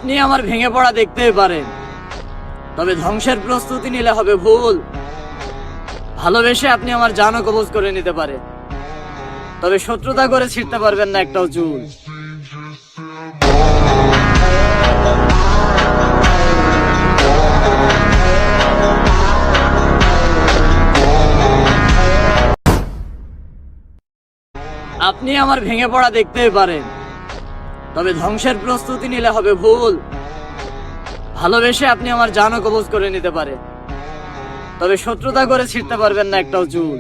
আপনি আমার ভেঙে পড়া দেখতেই পারেন, তবে ধ্বংসের প্রস্তুতি নিলে হবে ভুল। ভালোবেসে আপনি আমার জানও কবজ করে নিতে পারে, তবে শত্রুতা করে ছিঁড়তে পারবেন না একটাও চুল। আপনি আমার ভেঙে পড়া দেখতেই পারেন, তবে ধ্বংসের প্রস্তুতি নিলে হবে ভুল। ভালোবেসে আপনি আমার জানও কবজ করে নিতে পারে, তবে শত্রুতা করে ছিঁড়তে পারবেন না একটাও চুল।